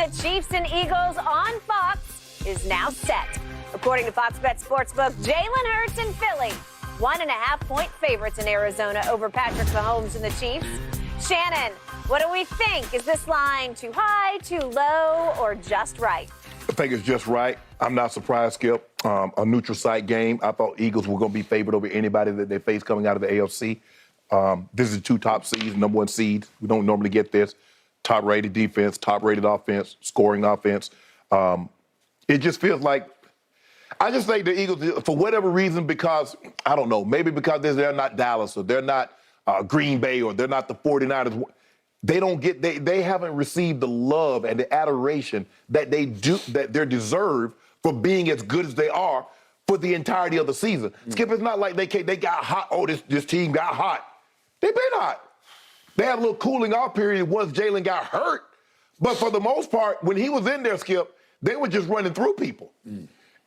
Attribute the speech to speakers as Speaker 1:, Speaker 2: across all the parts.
Speaker 1: the Chiefs and Eagles on Fox is now set. According to Fox Bet Sportsbook, Jalen Hurts and Philly, 1.5-point favorites in Arizona over Patrick Mahomes and the Chiefs. Shannon, what do we think? Is this line too high, too low, or just right?
Speaker 2: I think it's just right. I'm not surprised, Skip. A neutral site game. I thought Eagles were going to be favored over anybody that they face coming out of the AFC. This is the two top seeds, number one seeds. We don't normally get this. Top-rated defense, top-rated offense, scoring offense. It just feels like I just think the Eagles, for whatever reason, because, I don't know, maybe because they're not Dallas or they're not Green Bay or they're not the 49ers, they haven't received the love and the adoration that they're deserved for being as good as they are for the entirety of the season. Skip, it's not like they got hot. Oh, this team got hot. They've been hot. They had a little cooling off period once Jalen got hurt. But for the most part, when he was in there, Skip, they were just running through people.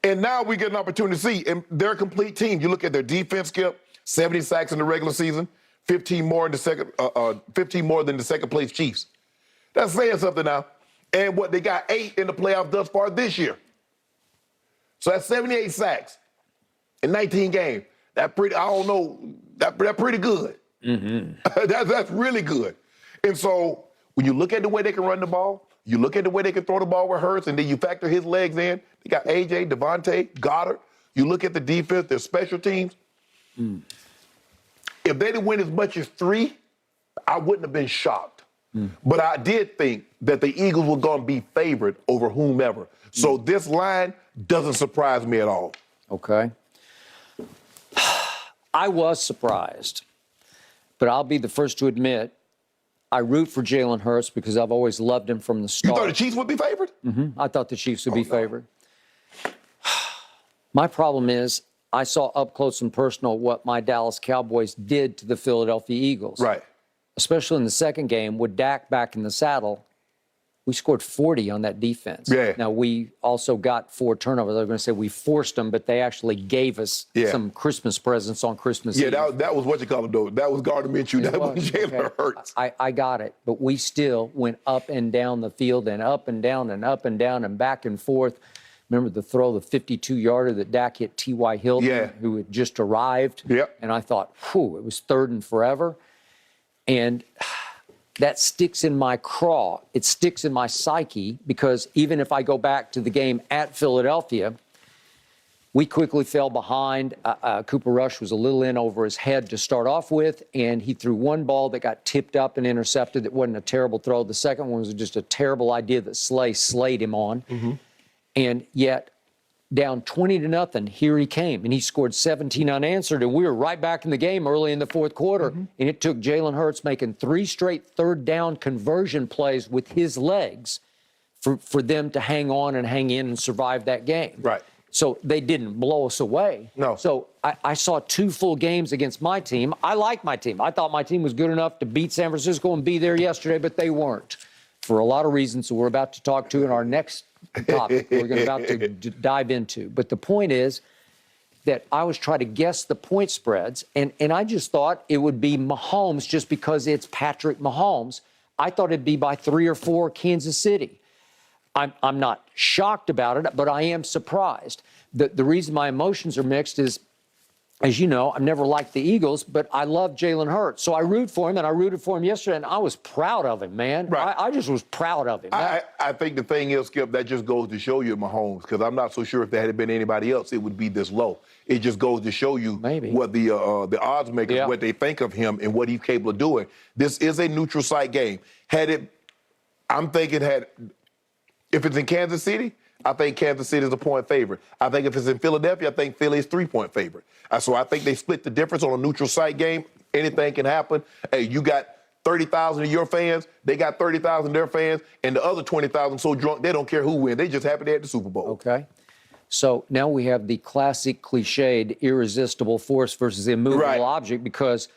Speaker 2: And now we get an opportunity to see, and they're a complete team. You look at their defense, Skip, 70 sacks in the regular season, 15 more than the second place Chiefs. That's saying something now. And what they got 8 in the playoffs thus far this year. So that's 78 sacks in 19 games. That's pretty good. That's really good. And so when you look at the way they can run the ball, you look at the way they can throw the ball with Hurts, and then you factor his legs in. They got A.J., Devontae, Goddard. You look at the defense, their special teams. If they didn't win as much as 3, I wouldn't have been shocked. But I did think that the Eagles were going to be favored over whomever. So this line doesn't surprise me at all.
Speaker 3: Okay. I was surprised, but I'll be the first to admit I root for Jalen Hurts because I've always loved him from the start.
Speaker 2: You thought the Chiefs would be favored?
Speaker 3: I thought the Chiefs would be favored. My problem is I saw up close and personal what my Dallas Cowboys did to the Philadelphia Eagles.
Speaker 2: Right.
Speaker 3: Especially in the second game with Dak back in the saddle. We scored 40 on that defense.
Speaker 2: Yeah.
Speaker 3: Now, we also got 4 turnovers. I was going to say we forced them, but they actually gave us some Christmas presents on Christmas Eve.
Speaker 2: Yeah, that was what you call them, though. That was Gardner Minshew. That was Jalen Hurts.
Speaker 3: I got it. But we still went up and down the field and up and down and up and down and back and forth. Remember the throw, the 52-yarder that Dak hit T.Y. Hilton, who had just arrived?
Speaker 2: Yep.
Speaker 3: And I thought, whew, it was 3rd and forever. And that sticks in my craw. It sticks in my psyche because even if I go back to the game at Philadelphia, we quickly fell behind. Cooper Rush was a little in over his head to start off with, and he threw one ball that got tipped up and intercepted. It wasn't a terrible throw. The second one was just a terrible idea that Slay slayed him on. And yet, down 20-0, here he came, and he scored 17 unanswered, and we were right back in the game early in the fourth quarter, and it took Jalen Hurts making 3 straight third-down conversion plays with his legs for them to hang on and hang in and survive that game.
Speaker 2: Right.
Speaker 3: So they didn't blow us away.
Speaker 2: No.
Speaker 3: So I saw 2 full games against my team. I like my team. I thought my team was good enough to beat San Francisco and be there yesterday, but they weren't for a lot of reasons that we're about to talk to in our next topic we're about to dive into. But the point is that I was trying to guess the point spreads, and I just thought it would be Mahomes just because it's Patrick Mahomes. I thought it'd be by 3 or 4 Kansas City. I'm not shocked about it, but I am surprised. The reason my emotions are mixed is, as you know, I've never liked the Eagles, but I love Jalen Hurts. So I root for him, and I rooted for him yesterday, and I was proud of him, man.
Speaker 2: Right.
Speaker 3: I just was proud of him.
Speaker 2: I think the thing is, Skip, that just goes to show you Mahomes, because I'm not so sure if there had been anybody else, it would be this low. It just goes to show you what the odds makers, what they think of him and what he's capable of doing. This is a neutral site game. I'm thinking if it's in Kansas City, I think Kansas City is a point favorite. I think if it's in Philadelphia, I think Philly is 3-point favorite. So I think they split the difference on a neutral site game. Anything can happen. Hey, you got 30,000 of your fans, they got 30,000 of their fans, and the other 20,000 so drunk they don't care who wins. They just happy they had the Super Bowl.
Speaker 3: Okay. So now we have the classic cliched irresistible force versus immovable object because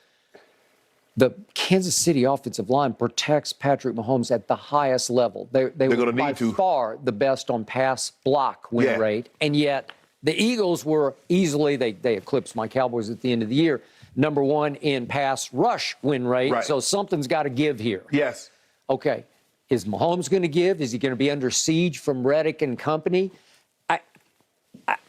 Speaker 3: the Kansas City offensive line protects Patrick Mahomes at the highest level. They're were by far the best on pass block win rate, and yet the Eagles were easily, they eclipsed my Cowboys at the end of the year, #1 in pass rush win rate, so something's got to give here.
Speaker 2: Yes.
Speaker 3: Okay. Is Mahomes going to give? Is he going to be under siege from Reddick and company?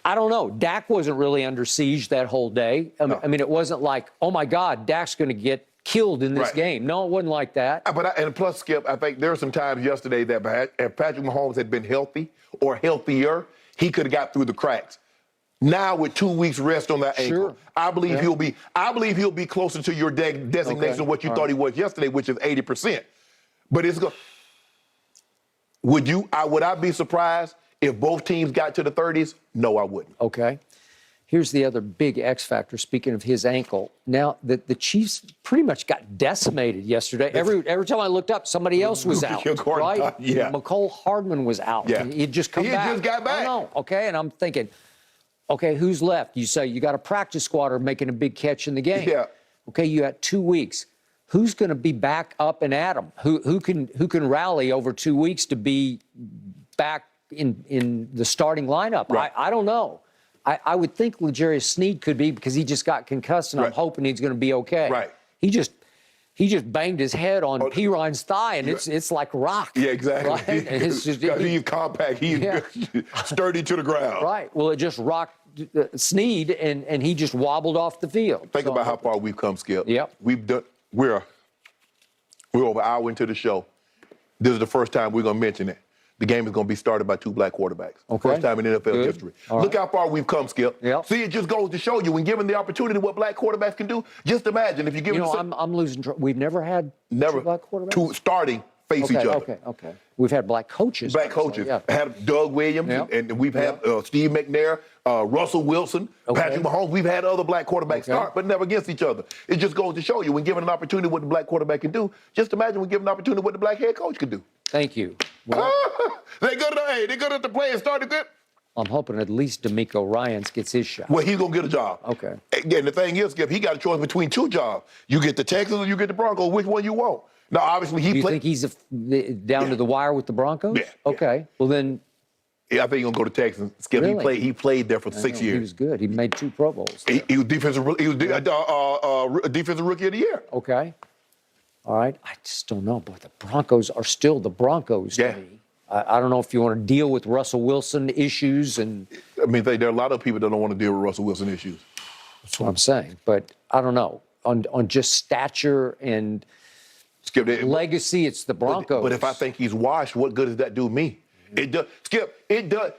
Speaker 3: I don't know. Dak wasn't really under siege that whole day. I mean, it wasn't like, oh my God, Dak's going to get killed in this game. No, it wasn't like that.
Speaker 2: And plus, Skip, I think there were some times yesterday that if Patrick Mahomes had been healthy or healthier, he could have got through the cracks. Now with 2 weeks rest on that ankle, I believe he'll be closer to your designation of what you thought he was yesterday, which is 80%. But it's going. Would I be surprised if both teams got to the 30s? No, I wouldn't.
Speaker 3: Okay. Here's the other big X factor, speaking of his ankle. Now, the Chiefs pretty much got decimated yesterday. Every time I looked up, somebody else was out, right?
Speaker 2: Yeah.
Speaker 3: McCole Hardman was out.
Speaker 2: Yeah.
Speaker 3: He'd just come back.
Speaker 2: He just got back.
Speaker 3: I know, okay? And I'm thinking, okay, who's left? You say you got a practice squatter making a big catch in the game.
Speaker 2: Yeah.
Speaker 3: Okay, you got 2 weeks. Who's going to be back up and at him? Who can rally over 2 weeks to be back in the starting lineup?
Speaker 2: Right.
Speaker 3: I don't know. I would think L'Jarius Sneed could be because he just got concussed, and I'm hoping he's going to be okay.
Speaker 2: Right.
Speaker 3: He just banged his head on Piron's thigh, and it's like rock.
Speaker 2: Yeah, exactly.
Speaker 3: Right? And it's just,
Speaker 2: he's compact. He's sturdy to the ground.
Speaker 3: Right. Well, it just rocked Sneed, and he just wobbled off the field.
Speaker 2: Think about how far we've come, Skip.
Speaker 3: Yep.
Speaker 2: We're over an hour into the show. This is the first time we're going to mention it. The game is going to be started by 2 black quarterbacks.
Speaker 3: Okay.
Speaker 2: First time in NFL history. Look how far we've come, Skip.
Speaker 3: Yep.
Speaker 2: See, it just goes to show you, when given the opportunity what black quarterbacks can do, just imagine if you give
Speaker 3: I'm losing track. We've never had 2 black quarterbacks?
Speaker 2: 2 starting face each other.
Speaker 3: Okay. We've had black coaches.
Speaker 2: Black coaches.
Speaker 3: Yeah.
Speaker 2: Had Doug Williams, and we've had Steve McNair, Russell Wilson, Patrick Mahomes. We've had other black quarterbacks start, but never against each other. It just goes to show you, when given an opportunity what the black quarterback can do, just imagine when given an opportunity what the black head coach can do.
Speaker 3: Thank you. Well,
Speaker 2: they're good at the play and started good.
Speaker 3: I'm hoping at least D'Amico Ryans gets his shot.
Speaker 2: Well, he's going to get a job.
Speaker 3: Okay.
Speaker 2: Again, the thing is, Skip, he got a choice between 2 jobs. You get the Texans or you get the Broncos. Which one you want? Now, obviously,
Speaker 3: Do you think he's down to the wire with the Broncos?
Speaker 2: Yeah.
Speaker 3: Okay. Well, then.
Speaker 2: Yeah, I think he's going to go to Texans. Skip,
Speaker 3: Really?
Speaker 2: he played there for 6 years.
Speaker 3: He was good. He made 2 Pro Bowls.
Speaker 2: He was defensive rookie of the year.
Speaker 3: Okay. All right. I just don't know. Boy, the Broncos are still the Broncos to me. I don't know if you want to deal with Russell Wilson issues. I
Speaker 2: mean, there are a lot of people that don't want to deal with Russell Wilson issues.
Speaker 3: That's what I'm saying. But I don't know. On just stature and
Speaker 2: Skip,
Speaker 3: legacy, it's the Broncos.
Speaker 2: But if I think he's washed, what good does that do me? It does. Skip, it does.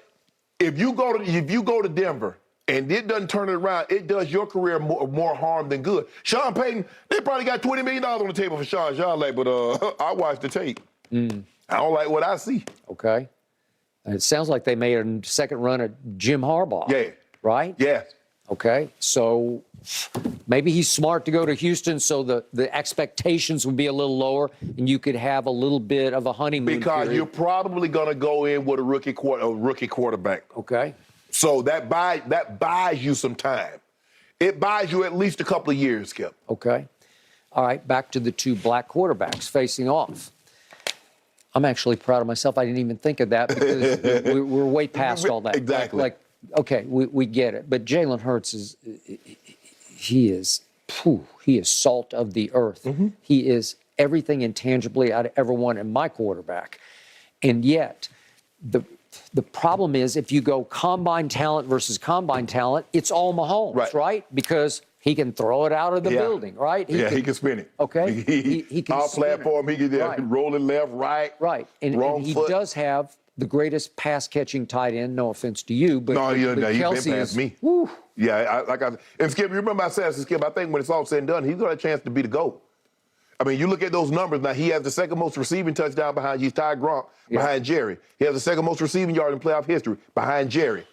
Speaker 2: If you go to Denver and it doesn't turn it around, it does your career more harm than good. Sean Payton, they probably got $20 million on the table for Sean. But I watched the tape. I don't like what I see.
Speaker 3: Okay. And it sounds like they made a second run at Jim Harbaugh.
Speaker 2: Yeah.
Speaker 3: Right?
Speaker 2: Yes.
Speaker 3: Okay. So maybe he's smart to go to Houston so the expectations would be a little lower and you could have a little bit of a honeymoon
Speaker 2: Because
Speaker 3: period.
Speaker 2: you're probably going to go in with a rookie quarterback.
Speaker 3: Okay.
Speaker 2: So that buys you some time. It buys you at least a couple of years, Skip.
Speaker 3: Okay. All right. Back to the 2 black quarterbacks facing off. I'm actually proud of myself. I didn't even think of that because we're way past all that.
Speaker 2: Exactly.
Speaker 3: Okay, we get it. But Jalen Hurts he is salt of the earth. He is everything intangibly I'd ever want in my quarterback. And yet, the problem is if you go combine talent versus combine talent, it's all Mahomes, right? Because he can throw it out of the building, right?
Speaker 2: He can spin it.
Speaker 3: Okay. He can
Speaker 2: off platform, he can roll it left, right.
Speaker 3: Right. And he does have the greatest pass-catching tight end, no offense to you, but
Speaker 2: he's been
Speaker 3: Kelsey
Speaker 2: past me.
Speaker 3: Woo.
Speaker 2: Yeah, and Skip, you remember I said, Skip, I think when it's all said and done, he's got a chance to be the GOAT. I mean, you look at those numbers now. He has the second most receiving touchdown behind Ty Gronk, behind Jerry. He has the second most receiving yard in playoff history behind Jerry.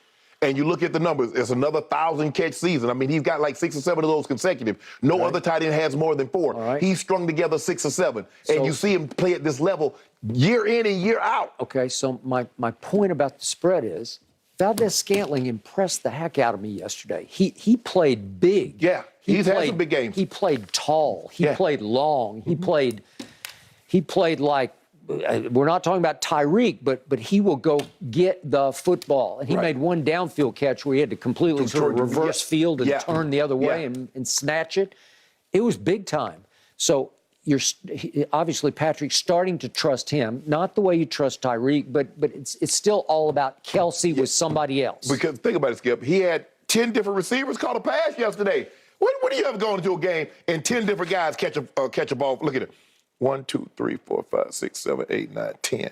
Speaker 2: And you look at the numbers, it's another 1,000-catch season. I mean, he's got like 6 or 7 of those consecutive. No other tight end has more than 4.
Speaker 3: Right.
Speaker 2: He's strung together 6 or 7. And you see him play at this level year in and year out.
Speaker 3: Okay, so my point about the spread is Valdez-Scantling impressed the heck out of me yesterday. He played big.
Speaker 2: Yeah, he's had some big games.
Speaker 3: He played tall. He played long. He played like, we're not talking about Tyreek, but he will go get the football. And he made one downfield catch where he had to completely sort of reverse field and turn the other way and snatch it. It was big time. So obviously Patrick's starting to trust him, not the way you trust Tyreek, but it's still all about Kelsey with somebody else.
Speaker 2: Because think about it, Skip. He had 10 different receivers caught a pass yesterday. When do you ever go into a game and 10 different guys catch a ball? Look at it. 1, 2, 3, 4, 5, 6, 7, 8, 9, 10.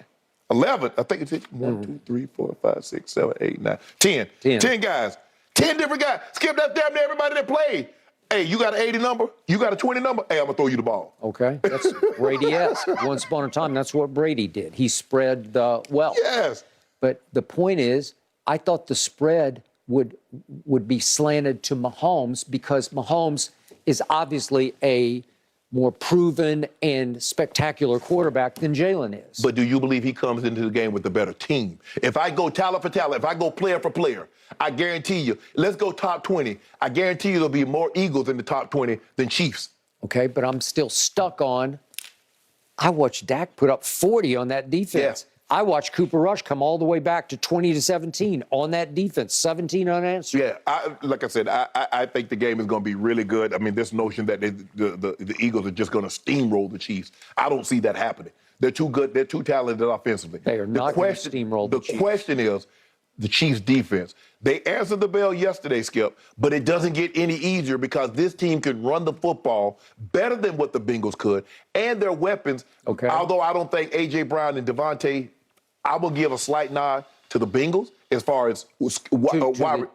Speaker 2: 11. I think it's 1, 2, 3, 4, 5, 6, 7, 8, 9, 10. 10 guys. 10 different guys. Skip, that's damn near everybody that played. Hey, you got an 80 number? You got a 20 number? Hey, I'm going to throw you the ball.
Speaker 3: Okay. That's Brady-esque. Once upon a time, that's what Brady did. He spread the wealth.
Speaker 2: Yes.
Speaker 3: But the point is, I thought the spread would be slanted to Mahomes because Mahomes is obviously a more proven and spectacular quarterback than Jalen is.
Speaker 2: But do you believe he comes into the game with a better team? If I go talent for talent, if I go player for player, I guarantee you, let's go top 20. I guarantee you there'll be more Eagles in the top 20 than Chiefs.
Speaker 3: Okay, but I'm still stuck on, I watched Dak put up 40 on that defense.
Speaker 2: Yeah.
Speaker 3: I watched Cooper Rush come all the way back to 20-17 on that defense, 17 unanswered.
Speaker 2: Yeah, like I said, I think the game is going to be really good. I mean, this notion that the Eagles are just going to steamroll the Chiefs, I don't see that happening. They're too good. They're too talented offensively.
Speaker 3: They are not going to steamroll the Chiefs.
Speaker 2: The question is the Chiefs' defense. They answered the bell yesterday, Skip, but it doesn't get any easier because this team can run the football better than what the Bengals could, and their weapons.
Speaker 3: Okay.
Speaker 2: Although I don't think A.J. Brown and Devontae, I will give a slight nod to the Bengals as far as
Speaker 3: No,
Speaker 2: the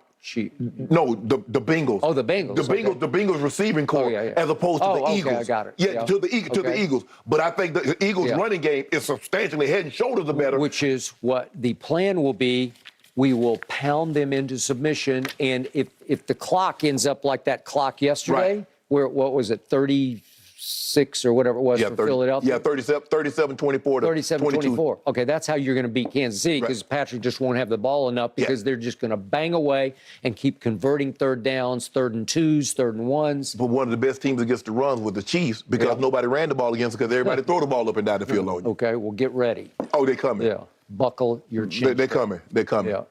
Speaker 2: Bengals.
Speaker 3: Oh, the Bengals.
Speaker 2: The Bengals receiving core as opposed to the Eagles.
Speaker 3: I got it.
Speaker 2: Yeah, to the Eagles. But I think the Eagles' running game is substantially head and shoulders better.
Speaker 3: Which is what the plan will be. We will pound them into submission, and if the clock ends up like that clock yesterday, where what was it, 36 or whatever it was for Philadelphia?
Speaker 2: Yeah, 37-24 to
Speaker 3: 37-24. Okay, that's how you're going to beat Kansas City because Patrick just won't have the ball enough because they're just going to bang away and keep converting third downs, 3rd and 2s, 3rd and 1s.
Speaker 2: But one of the best teams against the runs was the Chiefs because nobody ran the ball against them because everybody throw the ball up and down the field on you.
Speaker 3: Okay, well, get ready.
Speaker 2: Oh, they coming.
Speaker 3: Yeah, buckle your chin.
Speaker 2: They're coming. They're coming.
Speaker 3: Yeah.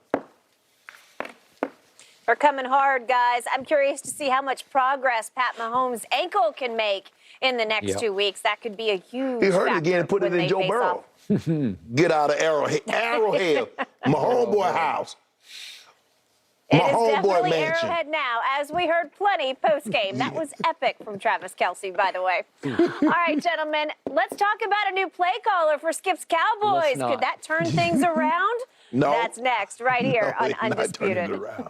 Speaker 1: We're coming hard, guys. I'm curious to see how much progress Pat Mahomes' ankle can make in the next 2 weeks. That could be a huge
Speaker 2: He hurt
Speaker 1: factor
Speaker 2: it again and put it in Joe Burrow. Get out of Arrowhead, my homeboy house.
Speaker 1: It is definitely Arrowhead now, as we heard plenty post-game. That was epic from Travis Kelce, by the way. All right, gentlemen, let's talk about a new play caller for Skip's Cowboys. Could that turn things around?
Speaker 2: No.
Speaker 1: That's next, right here on
Speaker 2: Not turning it
Speaker 1: Undisputed.
Speaker 2: around.